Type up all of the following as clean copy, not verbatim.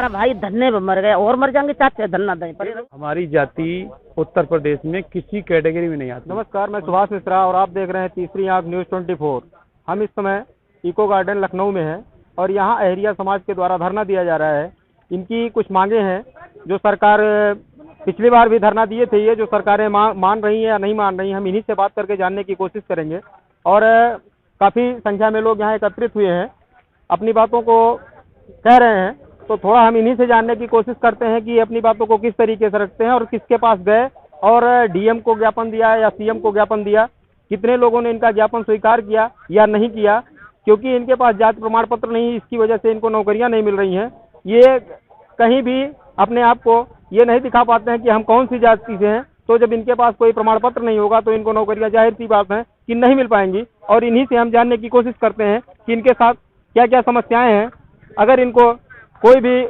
हमारा भाई धन्ने में मर गया और मर जाएंगे, चाचे धन्ना दें पर। हमारी जाति उत्तर प्रदेश में किसी कैटेगरी में नहीं आती। नमस्कार, मैं सुभाष मिश्रा और आप देख रहे हैं तीसरी आंख न्यूज़ 24। हम इस समय इको गार्डन लखनऊ में हैं और यहाँ अहरिया समाज के द्वारा धरना दिया जा रहा है। इनकी कुछ मांगे हैं जो सरकार पिछली बार भी धरना दिए थे, ये जो सरकारें मान रही हैं या नहीं मान रही हैं, हम इन्हीं से बात करके जानने की कोशिश करेंगे। और काफ़ी संख्या में लोग यहाँ एकत्रित हुए हैं, अपनी बातों को कह रहे हैं, तो थोड़ा हम इन्हीं से जानने की कोशिश करते हैं कि अपनी बातों को किस तरीके से रखते हैं और किसके पास गए और डीएम को ज्ञापन दिया या सीएम को ज्ञापन दिया, कितने लोगों ने इनका ज्ञापन स्वीकार किया या नहीं किया, क्योंकि इनके पास जाति प्रमाण पत्र नहीं, इसकी वजह से इनको नौकरियां नहीं मिल रही हैं। ये कहीं भी अपने आप को ये नहीं दिखा पाते हैं कि हम कौन सी जाति से हैं, तो जब इनके पास कोई प्रमाण पत्र नहीं होगा तो इनको नौकरियां जाहिर सी बात है कि नहीं मिल पाएंगी। और इन्हीं से हम जानने की कोशिश करते हैं कि इनके साथ क्या क्या समस्याएं हैं। अगर इनको कोई भी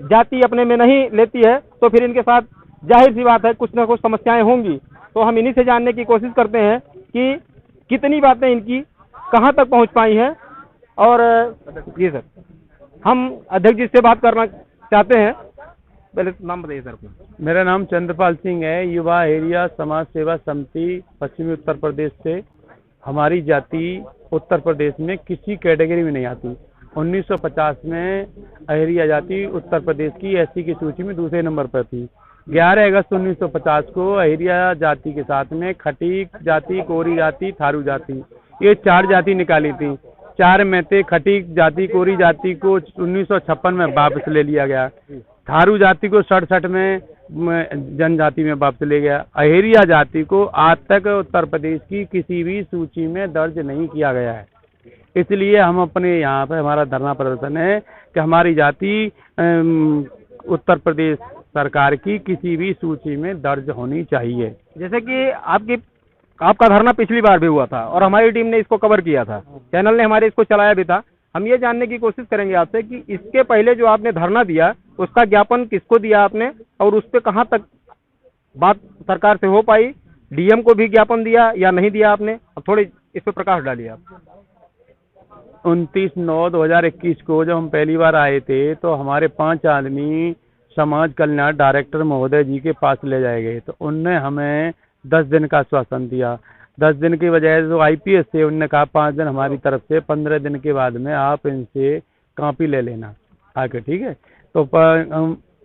जाति अपने में नहीं लेती है तो फिर इनके साथ जाहिर सी बात है कुछ ना कुछ समस्याएं होंगी। तो हम इन्हीं से जानने की कोशिश करते हैं कि कितनी बातें इनकी कहां तक पहुंच पाई हैं। और जी सर, हम अध्यक्ष जी से बात करना चाहते हैं। पहले नाम बताइए सर। मेरा नाम चंद्रपाल सिंह है, युवा अहरिया समाज सेवा समिति पश्चिमी उत्तर प्रदेश से। हमारी जाति उत्तर प्रदेश में किसी कैटेगरी में नहीं आती। 1950 में अहरिया जाति उत्तर प्रदेश की एससी की सूची में दूसरे नंबर पर थी। 11 अगस्त 1950 को अहरिया जाति के साथ में खटीक जाति, कोरी जाति, थारू जाति, ये 4 जाति निकाली थी। 4 में से खटीक जाति, कोरी जाति को 1956 में वापस ले लिया गया। थारू जाति को 67 में जनजाति में वापस ले गया। अहरिया जाति को आज तक उत्तर प्रदेश की किसी भी सूची में दर्ज नहीं किया गया है। इसलिए हम अपने यहाँ पे हमारा धरना प्रदर्शन है कि हमारी जाति उत्तर प्रदेश सरकार की किसी भी सूची में दर्ज होनी चाहिए। जैसे कि आपका धरना पिछली बार भी हुआ था और हमारी टीम ने इसको कवर किया था, चैनल ने हमारे इसको चलाया भी था। हम ये जानने की कोशिश करेंगे आपसे कि इसके पहले जो आपने धरना दिया उसका ज्ञापन किसको दिया आपने और उस पर कहाँ तक बात सरकार से हो पाई, डीएम को भी ज्ञापन दिया या नहीं दिया आपने, अब थोड़ी इस पर प्रकाश डालिए आप। 29/9/2021 को जब हम पहली बार आए थे तो हमारे 5 आदमी समाज कल्याण डायरेक्टर महोदय जी के पास ले जाए गए, तो उनने हमें 10 दिन का आश्वासन दिया। 10 दिन की बजाय जो आईपीएस थे उनने कहा 5 दिन हमारी तरफ से, 15 दिन के बाद में आप इनसे कॉपी ले लेना आके, ठीक है। तो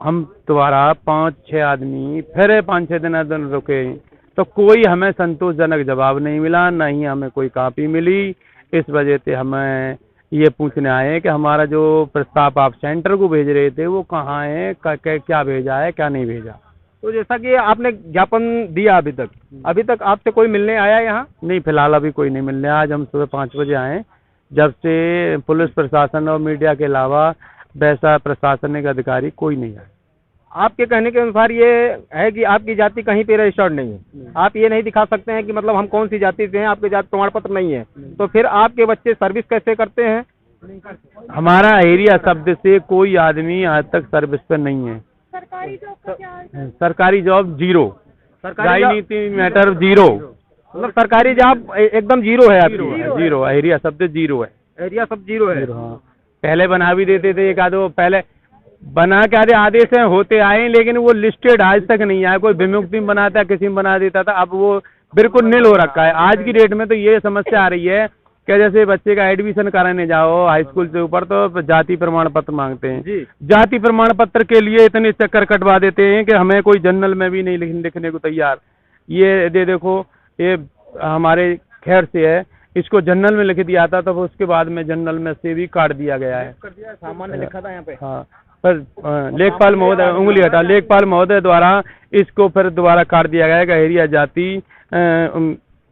हम दोबारा 5-6 आदमी फिर 5-6 दिन रुके, तो कोई हमें संतोषजनक जवाब नहीं मिला, ना ही हमें कोई कॉपी मिली। इस वजह से हमें ये पूछने आए कि हमारा जो प्रस्ताव आप सेंटर को भेज रहे थे वो कहाँ है, क्या भेजा है, क्या नहीं भेजा। तो जैसा कि आपने ज्ञापन दिया अभी तक आपसे कोई मिलने आया यहाँ? नहीं, फिलहाल अभी कोई नहीं मिलने। आज हम सुबह 5 बजे आए, जब से पुलिस प्रशासन और मीडिया के अलावा वैसा प्रशासनिक अधिकारी कोई नहीं आया। आपके कहने के अनुसार ये है कि आपकी जाति कहीं पे रजिस्टर्ड नहीं है, आप ये नहीं दिखा सकते हैं कि मतलब हम कौन सी जाति से हैं, आपके जाति प्रमाण पत्र नहीं है, तो फिर आपके बच्चे सर्विस कैसे करते हैं? हमारा एरिया शब्द से कोई आदमी आज तक सर्विस पर नहीं है। सरकारी जॉब का क्या है? सरकारी जॉब 0, राजनीति मैटर 0, मतलब सरकारी जॉब एकदम 0 है आपकी? 0, एरिया शब्द 0 है। एरिया सब 0 है। हाँ, पहले बना भी देते थे, एक आधो पहले बना के आधे आदेश होते आए, लेकिन वो लिस्टेड आज तक नहीं आया। कोई विमुक्ति में बनाता, किसी में बना देता था, अब वो बिल्कुल नील हो रखा है। आज की डेट में तो ये समस्या आ रही है कि जैसे बच्चे का एडमिशन कराने जाओ हाई स्कूल से ऊपर तो जाति प्रमाण पत्र मांगते हैं। जाति प्रमाण पत्र के लिए इतने चक्कर कटवा देते हैं कि हमें कोई जनरल में भी नहीं लिखने को तैयार। ये देखो, ये हमारे खैर से है, इसको जनरल में लिख दिया था, तो उसके बाद में जनरल में से भी काट दिया गया है। सामान्य लिखा था यहाँ पे। हाँ, पर लेखपाल महोदय, उंगली हटा, लेखपाल महोदय द्वारा इसको फिर दोबारा काट दिया गया है कि अहरिया जाति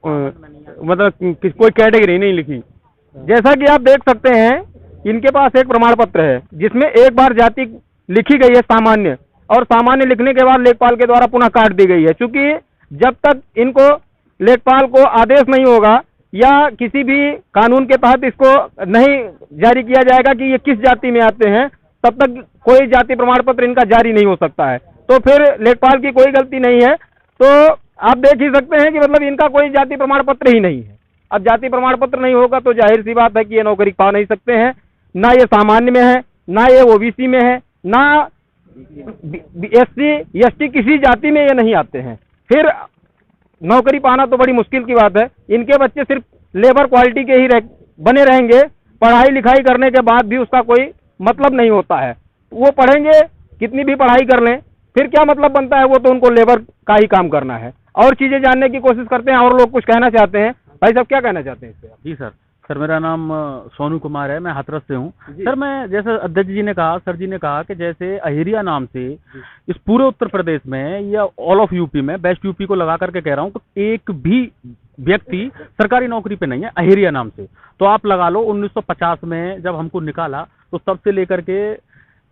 मतलब कोई कैटेगरी नहीं लिखी। जैसा कि आप देख सकते हैं इनके पास एक प्रमाण पत्र है जिसमें एक बार जाति लिखी गई है सामान्य, और सामान्य लिखने के बाद लेखपाल के द्वारा पुनः काट दी गई है। क्योंकि जब तक इनको लेखपाल को आदेश नहीं होगा या किसी भी कानून के तहत इसको नहीं जारी किया जाएगा कि ये किस जाति में आते हैं, तब तक कोई जाति प्रमाण पत्र इनका जारी नहीं हो सकता है। तो फिर लेखपाल की कोई गलती नहीं है। तो आप देख ही सकते हैं कि मतलब इनका कोई जाति प्रमाण पत्र ही नहीं है। अब जाति प्रमाण पत्र नहीं होगा तो जाहिर सी बात है कि ये नौकरी पा नहीं सकते हैं। ना ये सामान्य में है, ना ये ओबीसी में है, ना SC ST किसी जाति में ये नहीं आते हैं। फिर नौकरी पाना तो बड़ी मुश्किल की बात है। इनके बच्चे सिर्फ लेबर क्वालिटी के ही बने रहेंगे, पढ़ाई लिखाई करने के बाद भी उसका कोई मतलब नहीं होता है। वो पढ़ेंगे, कितनी भी पढ़ाई कर लें, फिर क्या मतलब बनता है? वो तो उनको लेबर का ही काम करना है। और चीजें जानने की कोशिश करते हैं और लोग कुछ कहना चाहते हैं। भाई साहब क्या कहना चाहते हैं इस पे? जी सर मेरा नाम सोनू कुमार है, मैं हाथरस से हूँ। सर मैं जैसे अध्यक्ष जी ने कहा, सर जी ने कहा कि जैसे अहिरिया नाम से इस पूरे उत्तर प्रदेश में या ऑल ऑफ यूपी में, बेस्ट यूपी को लगा करके कह रहा हूँ, तो एक भी व्यक्ति सरकारी नौकरी पे नहीं है अहिरिया नाम से। तो आप लगा लो 1950 में जब हमको निकाला तो तब से लेकर के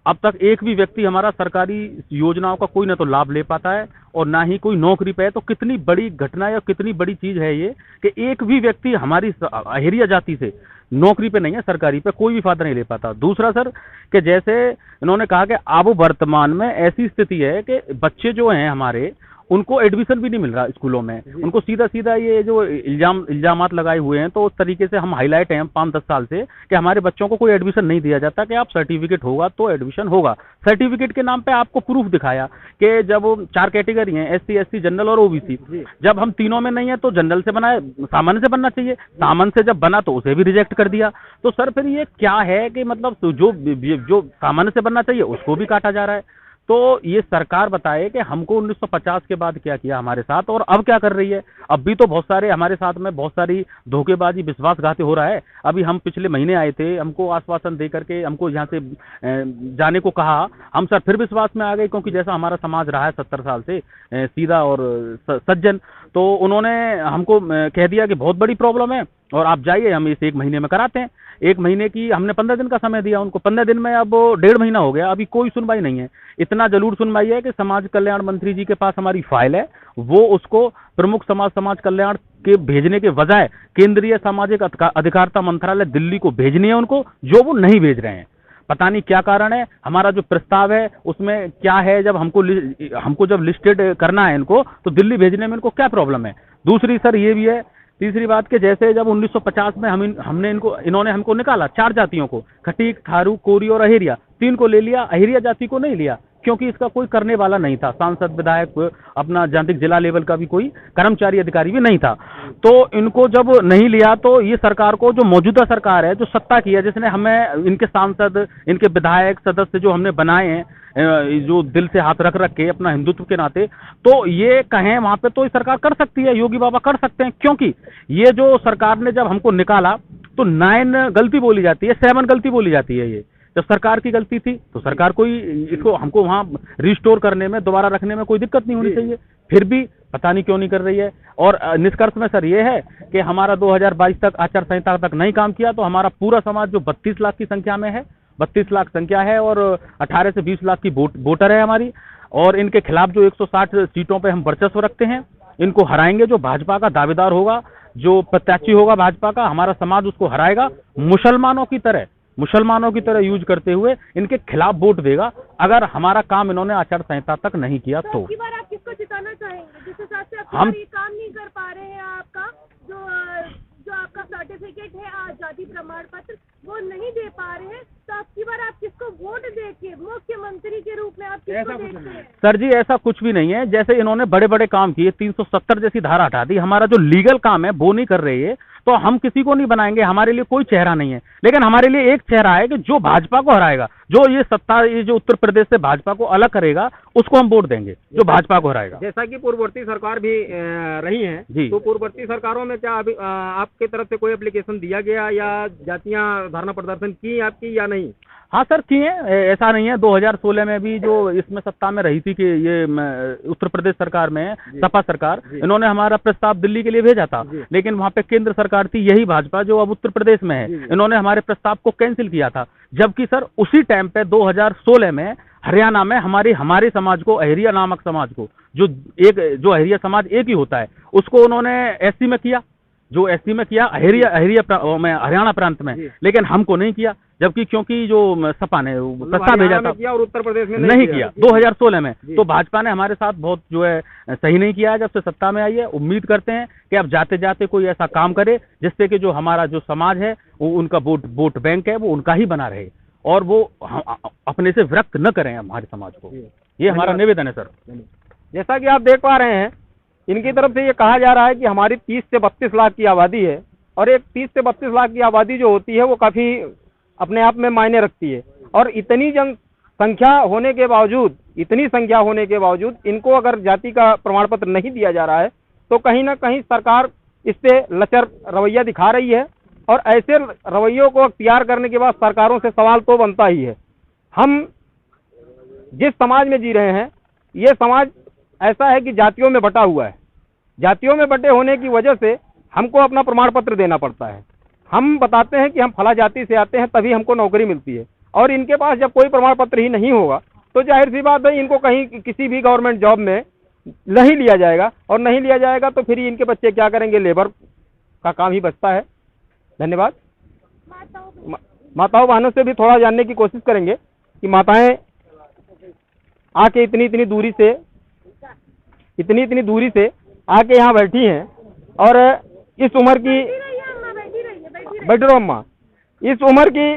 अब तक एक भी व्यक्ति हमारा सरकारी योजनाओं का कोई ना तो लाभ ले पाता है और ना ही कोई नौकरी पे है। तो कितनी बड़ी घटना या कितनी बड़ी चीज है ये कि एक भी व्यक्ति हमारी अहिरिया जाति से नौकरी पे नहीं है, सरकारी पे कोई भी फायदा नहीं ले पाता। दूसरा सर कि जैसे इन्होंने कहा कि अब वर्तमान में ऐसी स्थिति है कि बच्चे जो हैं हमारे, उनको एडमिशन भी नहीं मिल रहा स्कूलों में। उनको सीधा सीधा ये जो इल्जामात लगाए हुए हैं, तो उस तरीके से हम हाईलाइट हैं 5-10 साल से कि हमारे बच्चों को कोई एडमिशन नहीं दिया जाता कि आप सर्टिफिकेट होगा तो एडमिशन होगा। सर्टिफिकेट के नाम पे आपको प्रूफ दिखाया कि जब 4 कैटेगरी हैं, SC ST जनरल और OBC, जब हम तीनों में नहीं है तो जनरल से बनाए, सामान्य से बनना चाहिए। सामान्य से जब बना तो उसे भी रिजेक्ट कर दिया। तो सर फिर ये क्या है कि मतलब जो सामान्य से बनना चाहिए उसको भी काटा जा रहा है। तो ये सरकार बताए कि हमको 1950 के बाद क्या किया हमारे साथ और अब क्या कर रही है। अब भी तो बहुत सारे हमारे साथ में बहुत सारी धोखेबाजी, विश्वासघाती हो रहा है। अभी हम पिछले महीने आए थे, हमको आश्वासन दे करके हमको यहाँ से जाने को कहा, हम सर फिर विश्वास में आ गए, क्योंकि जैसा हमारा समाज रहा है 70 साल से सीधा और सज्जन, तो उन्होंने हमको कह दिया कि बहुत बड़ी प्रॉब्लम है और आप जाइए, हम इसे 1 महीने में कराते हैं। 1 महीने की हमने 15 दिन का समय दिया उनको, 15 दिन में अब 1.5 महीना हो गया, अभी कोई सुनवाई नहीं है। इतना जरूर सुनवाई है कि समाज कल्याण मंत्री जी के पास हमारी फाइल है, वो उसको प्रमुख समाज कल्याण के भेजने के बजाय केंद्रीय सामाजिक अधिकारिता मंत्रालय दिल्ली को भेजनी है उनको, जो वो नहीं भेज रहे हैं। पता नहीं क्या कारण है। हमारा जो प्रस्ताव है उसमें क्या है, जब हमको जब लिस्टेड करना है इनको, तो दिल्ली भेजने में इनको क्या प्रॉब्लम है। दूसरी सर ये भी है, तीसरी बात कि जैसे जब 1950 में इन्होंने हमको निकाला 4 जातियों को, खटीक, थारू, कोरी और अहिरिया, 3 को ले लिया, अहिरिया जाति को नहीं लिया क्योंकि इसका कोई करने वाला नहीं था। सांसद, विधायक, अपना जातिक जिला लेवल का भी कोई कर्मचारी अधिकारी भी नहीं था। तो इनको जब नहीं लिया तो ये सरकार को, जो मौजूदा सरकार है, जो सत्ता की है, जिसने हमें इनके सांसद, इनके विधायक, सदस्य जो हमने बनाए हैं, जो दिल से हाथ रख के अपना हिंदुत्व के नाते, तो ये कहें वहां पे तो ये सरकार कर सकती है, योगी बाबा कर सकते हैं। क्योंकि ये जो सरकार ने जब हमको निकाला तो 9 गलती बोली जाती है, 7 गलती बोली जाती है। ये जब सरकार की गलती थी तो सरकार को इसको हमको वहां रिस्टोर करने में, दोबारा रखने में कोई दिक्कत नहीं होनी चाहिए, फिर भी पता नहीं क्यों नहीं कर रही है। और निष्कर्ष में सर ये है कि हमारा 2022 तक आचार संहिता तक नहीं काम किया, तो हमारा पूरा समाज जो 32 लाख की संख्या में है, 32 लाख संख्या है और 18 से 20 लाख की वोटर है हमारी, और इनके खिलाफ जो 160 सीटों पे हम वर्चस्व रखते हैं, इनको हराएंगे। जो भाजपा का दावेदार होगा, जो प्रत्याशी होगा भाजपा का, हमारा समाज उसको हराएगा। मुसलमानों की तरह यूज करते हुए इनके खिलाफ वोट देगा, अगर हमारा काम इन्होंने आचार संहिता तक नहीं किया तो। इस बार आप किसको जिताना चाहेंगे, जिस हिसाब से हम ये काम नहीं कर पा रहे हैं, आपका जो आपका सर्टिफिकेट है, आजादी प्रमाण पत्र, वो नहीं दे पा रहे हैं, तो आपकी बार आप किसको वोट देके मुख्यमंत्री के रूप में आप किसको देखते हैं? सर जी ऐसा कुछ भी नहीं है। जैसे इन्होंने बड़े बड़े काम किए, 370 जैसी धारा हटा दी, हमारा जो लीगल काम है वो नहीं कर रही है, तो हम किसी को नहीं बनाएंगे। हमारे लिए कोई चेहरा नहीं है, लेकिन हमारे लिए एक चेहरा है कि जो भाजपा को हराएगा, जो ये सत्ता, ये जो उत्तर प्रदेश से भाजपा को अलग करेगा, उसको हम वोट देंगे, जो भाजपा को हराएगा। जैसा कि पूर्ववर्ती सरकार भी रही है जी, तो पूर्ववर्ती सरकारों में क्या अभी आपके तरफ से कोई एप्लीकेशन दिया गया या जातियां धरना प्रदर्शन की आपकी या नहीं? हाँ सर किए, ऐसा नहीं है। 2016 में भी जो इसमें सत्ता में रही थी कि ये उत्तर प्रदेश सरकार में सपा सरकार, इन्होंने हमारा प्रस्ताव दिल्ली के लिए भेजा था, लेकिन वहाँ पे केंद्र सरकार थी यही भाजपा जो अब उत्तर प्रदेश में है, इन्होंने हमारे प्रस्ताव को कैंसिल किया था। जबकि सर उसी टाइम पे 2016 में हरियाणा में हमारे समाज को, अहिरिया नामक समाज को, जो अहिरिया समाज एक ही होता है, उसको उन्होंने SC में किया, जो SC में किया अहिरिया में, हरियाणा प्रांत में, लेकिन हमको नहीं किया। जबकि क्योंकि जो सपा ने प्रस्ताव भेजा था और उत्तर प्रदेश में नहीं किया 2016 में, तो भाजपा ने हमारे साथ बहुत जो है सही नहीं किया है जब से सत्ता में आई है। उम्मीद करते हैं कि अब जाते जाते कोई ऐसा काम करे जिससे कि जो हमारा जो समाज है, वो उनका वोट बैंक है, वो उनका ही बना रहे। और वो अपने से विरक्त न करें हमारे समाज को। ये हमारा निवेदन है सर। जैसा कि आप देख पा रहे हैं, इनकी तरफ से ये कहा जा रहा है कि हमारी 30 से 32 लाख की आबादी है, और एक 30 से 32 लाख की आबादी जो होती है वो काफ़ी अपने आप में मायने रखती है। और इतनी जनसंख्या होने के बावजूद, इतनी संख्या होने के बावजूद इनको अगर जाति का प्रमाण पत्र नहीं दिया जा रहा है, तो कहीं ना कहीं सरकार इस पे लचर रवैया दिखा रही है। और ऐसे रवैयों को अख्तियार करने के बाद सरकारों से सवाल तो बनता ही है। हम जिस समाज में जी रहे हैं, ये समाज ऐसा है कि जातियों में बटा हुआ है। जातियों में बटे होने की वजह से हमको अपना प्रमाण पत्र देना पड़ता है। हम बताते हैं कि हम फला जाति से आते हैं, तभी हमको नौकरी मिलती है। और इनके पास जब कोई प्रमाण पत्र ही नहीं होगा, तो जाहिर सी बात है इनको कहीं किसी भी गवर्नमेंट जॉब में नहीं लिया जाएगा, और नहीं लिया जाएगा तो फिर इनके बच्चे क्या करेंगे, लेबर का काम ही बचता है। धन्यवाद। माताओं बहनों से भी थोड़ा जानने की कोशिश करेंगे कि माताएं आके इतनी इतनी दूरी से आके यहाँ बैठी हैं, और इस उम्र की, बैठ रहो अम्मा, इस उम्र की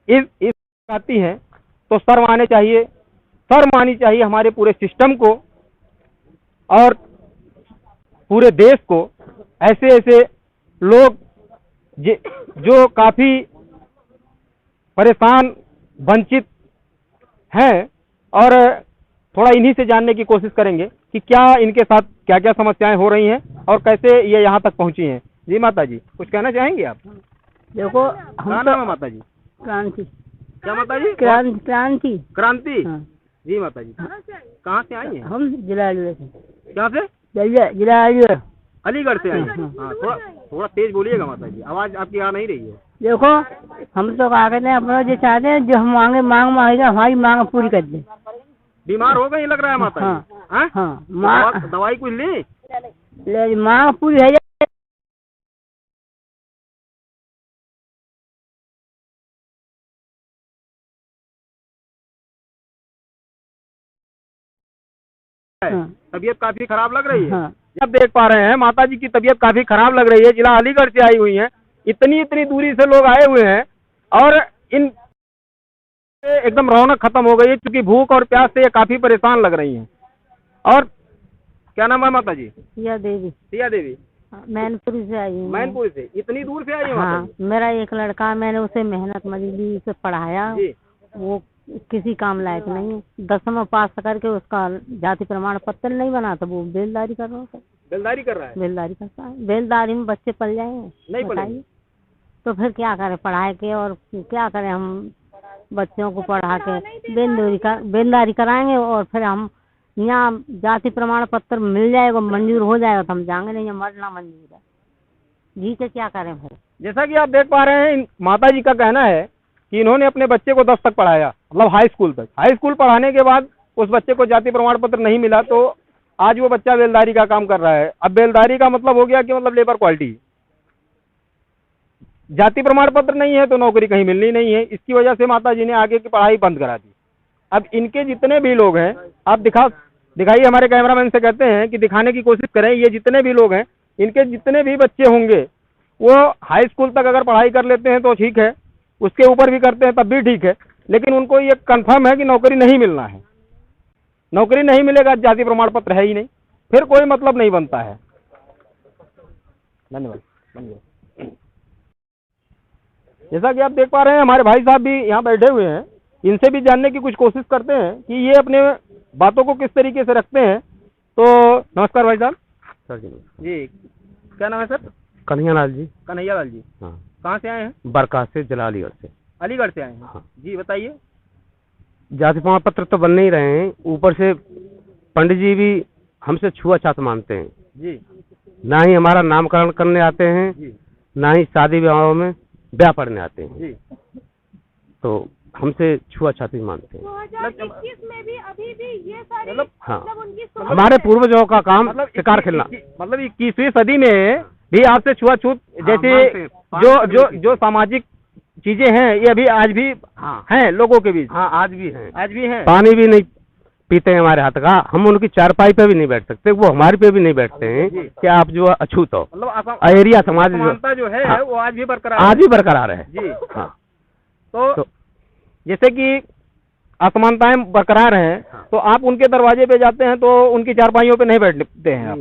इस आती हैं, तो शर्म आनी चाहिए हमारे पूरे सिस्टम को और पूरे देश को। ऐसे लोग जो काफी परेशान, वंचित हैं, और थोड़ा इन्हीं से जानने की कोशिश करेंगे कि क्या इनके साथ क्या क्या समस्याएं हो रही हैं और कैसे ये यहाँ तक पहुँची हैं। जी माता जी, कुछ कहना चाहेंगे आप? देखो, क्या नाम है माता जी? क्रांति। क्या माता जी? क्रांति। क्रांति। हाँ। जी माता जी, कहाँ से आई हैं? हम जिला अलीगढ़ से। क्या से? जिला अलीगढ़। अलीगढ़ से आई हैं। हाँ, थोड़ा तेज बोलिएगा माता जी, आवाज आपकी आ नहीं रही है। देखो, हम तो क्या कहते हैं, अपना जो चाहते हैं, जो हम मांग मांगेगा, हमारी मांग पूरी कर दे। बीमार हो गई लग रहा है माता जी? हाँ, हाँ। दवाई कुछ ली? मांग पूरी है। तबीयत काफी खराब लग रही है। हाँ। आप देख पा रहे हैं माता जी की तबीयत काफी खराब लग रही है। जिला अलीगढ़ से आई हुई हैं, इतनी दूरी से लोग आए हुए हैं, और इन एकदम रौनक खत्म हो गई है, क्योंकि भूख और प्यास से ये काफी परेशान लग रही हैं। और क्या नाम है माता जी? सिया देवी। सिया देवी, मैनपुरी से आई हूँ। मैनपुर से इतनी दूर से आई है? हाँ, मेरा एक लड़का, मैंने उसे मेहनत मजदूरी से पढ़ाया, वो किसी काम लायक नहीं है। 10वीं पास करके उसका जाति प्रमाण पत्र नहीं बना, तो वो बेलदारी कर रहा है। बेलदारी कर रहा है? बेलदारी करता है। बेलदारी में बच्चे पल जाएंगे? नहीं पढ़ाइए तो फिर क्या करें, पढ़ाए के, और क्या करें, हम बच्चों को पढ़ा के बेलदारी कराएंगे, और फिर हम यहाँ जाति प्रमाण पत्र मिल जाएगा, मंजूर हो जाएगा तो हम जाएंगे, नहीं मरना मंजूर है। जी के क्या करें फिर? जैसा कि आप देख पा रहे हैं, माता जी का कहना है कि इन्होंने अपने बच्चे को 10 तक पढ़ाया, मतलब हाई स्कूल तक। हाई स्कूल पढ़ाने के बाद उस बच्चे को जाति प्रमाण पत्र नहीं मिला, तो आज वो बच्चा बेलदारी का काम कर रहा है। अब बेलदारी का मतलब हो गया कि मतलब लेबर क्वालिटी। जाति प्रमाण पत्र नहीं है तो नौकरी कहीं मिलनी नहीं है। इसकी वजह से माता जी ने आगे की पढ़ाई बंद करा दी। अब इनके जितने भी लोग हैं, आप दिखाइए, हमारे कैमरामैन से कहते हैं कि दिखाने की कोशिश करें। ये जितने भी लोग हैं, इनके जितने भी बच्चे होंगे, वो हाई स्कूल तक अगर पढ़ाई कर लेते हैं तो ठीक है, उसके ऊपर भी करते हैं तब भी ठीक है, लेकिन उनको ये कंफर्म है कि नौकरी नहीं मिलना है। नौकरी नहीं मिलेगा, जाति प्रमाण पत्र है ही नहीं, फिर कोई मतलब नहीं बनता है। धन्यवाद। जैसा कि आप देख पा रहे हैं, हमारे भाई साहब भी यहाँ बैठे हुए हैं, इनसे भी जानने की कुछ कोशिश करते हैं कि ये अपने बातों को किस तरीके से रखते हैं। तो नमस्कार भाई साहब। सर जी, क्या नाम है सर? कन्हैयालाल जी। कन्हैयालाल जी। हाँ। कहाँ से आए हैं? बरका से, जिला अलीगढ़ से। अलीगढ़ से आए हैं। हाँ। जी बताइए। जाति प्रमाण पत्र तो बन नहीं रहे हैं, ऊपर से पंडित जी भी हमसे छुआछूत मानते हैं जी। ना ही हमारा नामकरण करने आते हैं जी। ना ही शादी विवाहों में ब्याह पढ़ने आते हैं जी। तो हमसे छुआछूत मानते हैं। 2021 में भी अभी भी ये सारी हाँ, उनकी सोच हमारे है। पूर्वजों का काम शिकार खेलना। मतलब 21वीं सदी में भी आपसे छुआछूत जैसे जो सामाजिक चीजें हैं, ये अभी आज भी हैं लोगों के बीच। हाँ, आज भी हैं। आज भी हैं। पानी भी नहीं पीते हैं हमारे हाथ का, हम उनकी चारपाई पे भी नहीं बैठ सकते, वो हमारे पे भी नहीं बैठते हैं कि आप जो अछूत हो। मतलब अहेरिया समाज समानता जो है हाँ, वो आज भी बरकरार आज भी बरकरार है जी। हाँ। तो जैसे कि असमानताएं बरकरार हैं, तो आप उनके दरवाजे पे जाते हैं तो उनकी चारपाइयों पे नहीं बैठते हैं आप,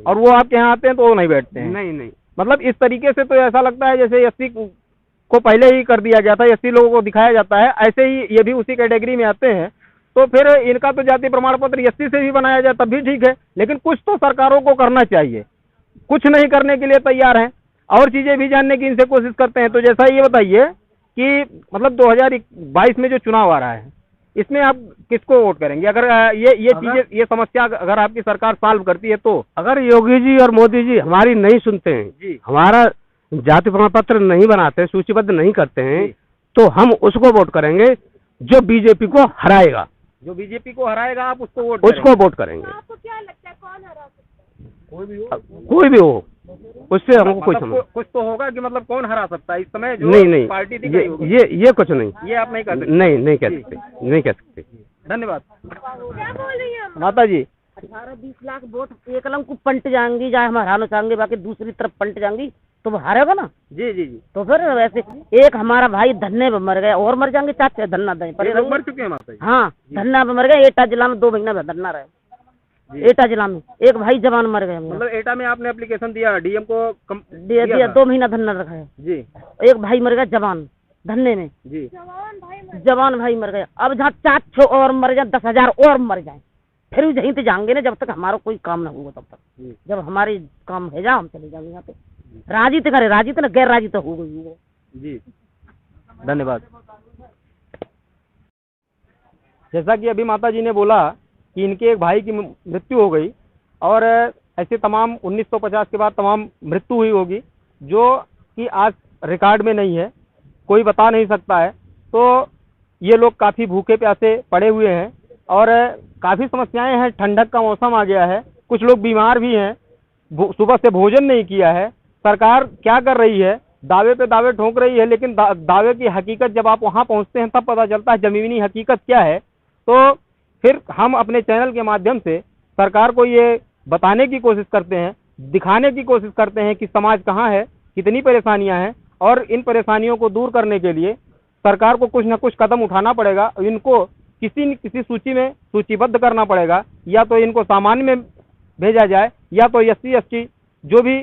और वो आपके यहाँ आते हैं तो वो नहीं बैठते हैं। नहीं मतलब इस तरीके से तो ऐसा लगता है जैसे एससी को पहले ही कर दिया गया था, एससी लोगों को दिखाया जाता है, ऐसे ही ये भी उसी कैटेगरी में आते हैं। तो फिर इनका तो जाति प्रमाण पत्र एससी से भी बनाया जाए तब भी ठीक है, लेकिन कुछ तो सरकारों को करना चाहिए। कुछ नहीं करने के लिए तैयार हैं और चीजें भी जानने की इनसे कोशिश करते हैं। तो जैसा ये बताइए कि मतलब 2022 में जो चुनाव आ रहा है, इसमें आप किसको वोट करेंगे? अगर ये चीजें, ये समस्या अगर आपकी सरकार सॉल्व करती है तो? अगर योगी जी और मोदी जी हमारी नहीं सुनते हैं जी, हमारा जाति प्रमाण पत्र नहीं बनाते, सूचीबद्ध नहीं करते हैं, तो हम उसको वोट करेंगे जो बीजेपी को हराएगा। जो बीजेपी को हराएगा आप उसको वोट उसको वोट करेंगे, तो आपको क्या लगता है कौन हरा सकता है? कोई भी हो, उससे हमको कोई समझ कुछ तो होगा कि मतलब कौन हरा सकता है इस समय जो नहीं पार्टी थी ये कुछ नहीं, ये आप नहीं कर सकते। नहीं कह सकते। धन्यवाद। क्या बोल रही हैं आप? माता जी 18-20 लाख वोट एक लंग को पलट जाएंगी, चाहे हम हराना चाहेंगे, बाकी दूसरी तरफ पलट जाएंगी तो वो हारेगा ना। जी जी जी, तो फिर वैसे एक हमारा भाई धन्ने पे मर गए और मर जाएंगे, चाचे धन्ना दें पर ये लोग मर चुके हैं माता जी। हाँ धन्ना पे मर गए, एटा जिला में 2 महीना धन्ना रहे, एटा जिला में एक भाई जवान मर गए। मतलब एटा में आपने एप्लीकेशन दिया डीएम को दिया 2 महीना धन्ना रखा है, जी एक भाई मर गया जवान धन्ने में, जी, जवान भाई मर गए। अब जहाँ 400 और मर जाए, 10,000 और मर जाए, फिर भी यहीं से जाएंगे ना, जब तक हमारा कोई काम ना होगा तब तक। जब हमारी काम है जा हम चले जाएंगे यहाँ पे। राजी तो करे, राजी तो ना, गैर राजी तो हो गई वो। जी धन्यवाद। जैसा कि अभी माता जी ने बोला कि इनके एक भाई की मृत्यु हो गई और ऐसे तमाम 1950 के बाद तमाम मृत्यु हुई होगी जो कि आज रिकॉर्ड में नहीं है, कोई बता नहीं सकता है। तो ये लोग काफ़ी भूखे प्यासे पड़े हुए हैं और काफ़ी समस्याएं हैं। ठंडक का मौसम आ गया है, कुछ लोग बीमार भी हैं, सुबह से भोजन नहीं किया है। सरकार क्या कर रही है? दावे पे दावे ठोक रही है, लेकिन दावे की हकीकत जब आप वहाँ पहुँचते हैं तब पता चलता है ज़मीनी हकीकत क्या है। तो फिर हम अपने चैनल के माध्यम से सरकार को ये बताने की कोशिश करते हैं, दिखाने की कोशिश करते हैं कि समाज कहाँ है, कितनी परेशानियां हैं, और इन परेशानियों को दूर करने के लिए सरकार को कुछ न कुछ कदम उठाना पड़ेगा। इनको किसी न किसी सूची में सूचीबद्ध करना पड़ेगा, या तो इनको सामान्य में भेजा जाए या तो SC ST जो भी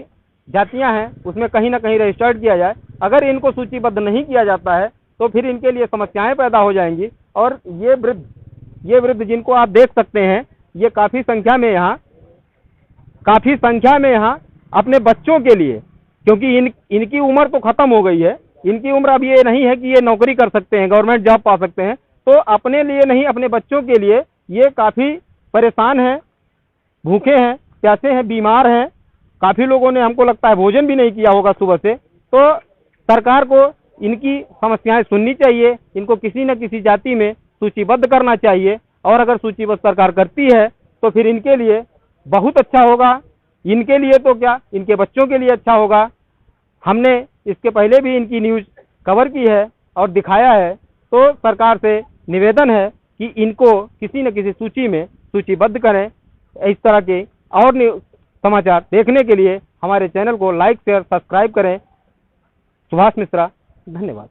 जातियां हैं उसमें कहीं ना कहीं रजिस्टर्ड किया जाए। अगर इनको सूचीबद्ध नहीं किया जाता है तो फिर इनके लिए समस्याएं पैदा हो जाएंगी। और ये वृद्ध जिनको आप देख सकते हैं, ये काफ़ी संख्या में यहाँ अपने बच्चों के लिए, क्योंकि इनकी उम्र तो ख़त्म हो गई है, इनकी उम्र अब ये नहीं है कि ये नौकरी कर सकते हैं, गवर्नमेंट जॉब पा सकते हैं, तो अपने लिए नहीं अपने बच्चों के लिए ये काफ़ी परेशान हैं, भूखे हैं, प्यासे हैं, बीमार हैं। काफ़ी लोगों ने हमको लगता है भोजन भी नहीं किया होगा सुबह से। तो सरकार को इनकी समस्याएं सुननी चाहिए, इनको किसी न किसी जाति में सूचीबद्ध करना चाहिए, और अगर सूचीबद्ध सरकार करती है तो फिर इनके लिए बहुत अच्छा होगा। इनके लिए तो क्या, इनके बच्चों के लिए अच्छा होगा। हमने इसके पहले भी इनकी न्यूज़ कवर की है और दिखाया है। तो सरकार से निवेदन है कि इनको किसी न किसी सूची में सूचीबद्ध करें। इस तरह के और समाचार देखने के लिए हमारे चैनल को लाइक शेयर सब्सक्राइब करें। सुभाष मिश्रा, धन्यवाद।